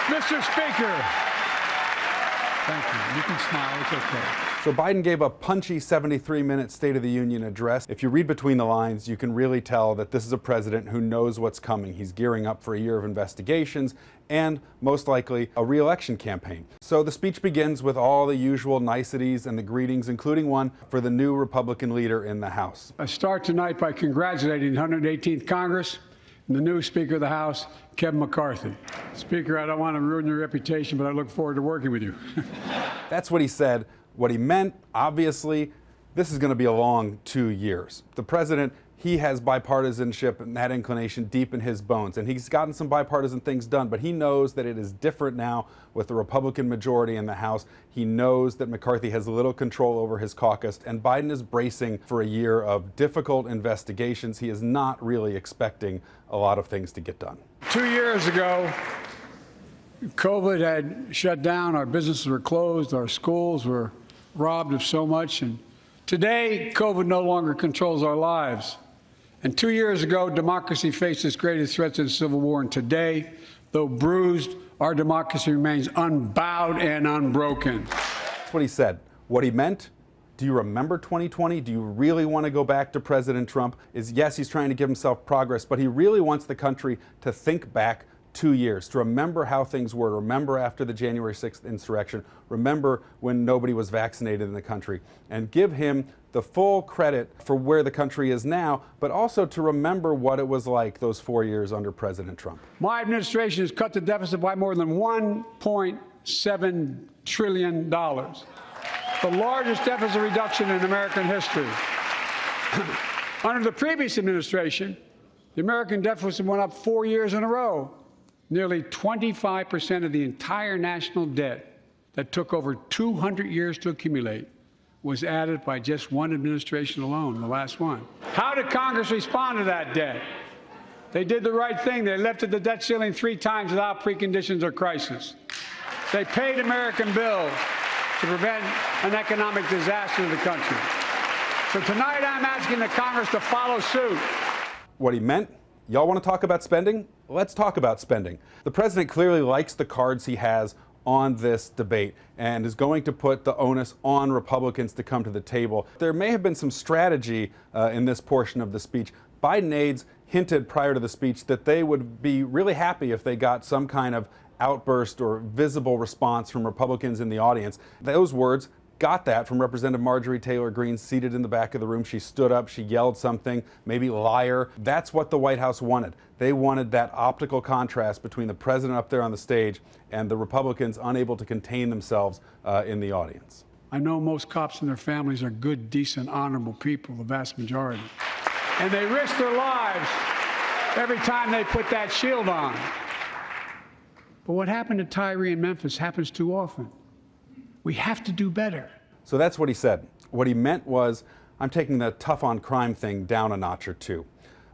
Mr. Speaker. Thank you. You can smile. It's okay. So Biden gave a punchy 73-minute State of the Union address. If you read between the lines, you can really tell that this is a president who knows what's coming. He's gearing up for a year of investigations and, most likely, a re-election campaign. So the speech begins with all the usual niceties and the greetings, including one for the new Republican leader in the House. I start tonight by congratulating the 118th Congress and the new Speaker of the House, Kevin McCarthy. Speaker, I don't want to ruin your reputation, but I look forward to working with you. That's what he said. What he meant, obviously, this is going to be a long 2 years. The president, he has bipartisanship and that inclination deep in his bones, and he's gotten some bipartisan things done, but he knows that it is different now with the Republican majority in the House. He knows that McCarthy has little control over his caucus, and Biden is bracing for a year of difficult investigations. He is not really expecting a lot of things to get done. 2 years ago, COVID had shut down, our businesses were closed, our schools were robbed of so much, and today, COVID no longer controls our lives. And 2 years ago, democracy faced its greatest threats in the Civil War, and today, though bruised, our democracy remains unbowed and unbroken. That's what he said. What he meant? Do you remember 2020? Do you really want to go back to President Trump? Yes, he's trying to give himself progress, but he really wants the country to think back 2 years, to remember how things were, remember after the January 6th insurrection, remember when nobody was vaccinated in the country, and give him the full credit for where the country is now, but also to remember what it was like those 4 years under President Trump. My administration has cut the deficit by more than $1.7 trillion, the largest deficit reduction in American history. Under the previous administration, the American deficit went up 4 years in a row. Nearly 25% of the entire national debt that took over 200 years to accumulate was added by just one administration alone, the last one. How did Congress respond to that debt? They did the right thing. They lifted the debt ceiling 3 times without preconditions or crisis. They paid American bills to prevent an economic disaster to the country. So tonight I'm asking the Congress to follow suit. What he meant? Y'all want to talk about spending? Let's talk about spending. The president clearly likes the cards he has on this debate and is going to put the onus on Republicans to come to the table. There may have been some strategy in this portion of the speech. Biden aides hinted prior to the speech that they would be really happy if they got some kind of outburst or visible response from Republicans in the audience. Those words got that from Representative Marjorie Taylor Greene, seated in the back of the room. She stood up, she yelled something, maybe liar. That's what the White House wanted. They wanted that optical contrast between the president up there on the stage and the Republicans unable to contain themselves in the audience. I know most cops and their families are good, decent, honorable people, the vast majority. And they risk their lives every time they put that shield on. But what happened to Tyree in Memphis happens too often. We have to do better. So that's what he said. What he meant was, I'm taking the tough on crime thing down a notch or two.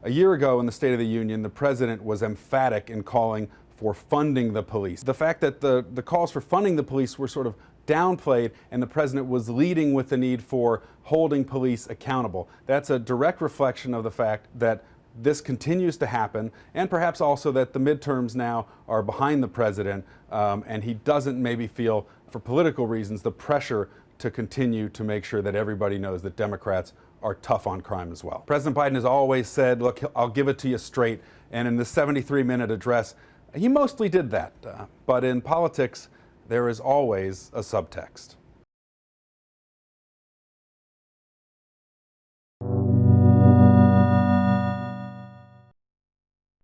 A year ago in the State of the Union, the president was emphatic in calling for funding the police. The fact that the calls for funding the police were sort of downplayed and the president was leading with the need for holding police accountable. That's a direct reflection of the fact that this continues to happen, and perhaps also that the midterms now are behind the president, and he doesn't maybe feel, for political reasons, the pressure to continue to make sure that everybody knows that Democrats are tough on crime as well. President Biden has always said, look, I'll give it to you straight, and in the 73-minute address, he mostly did that. But in politics, there is always a subtext.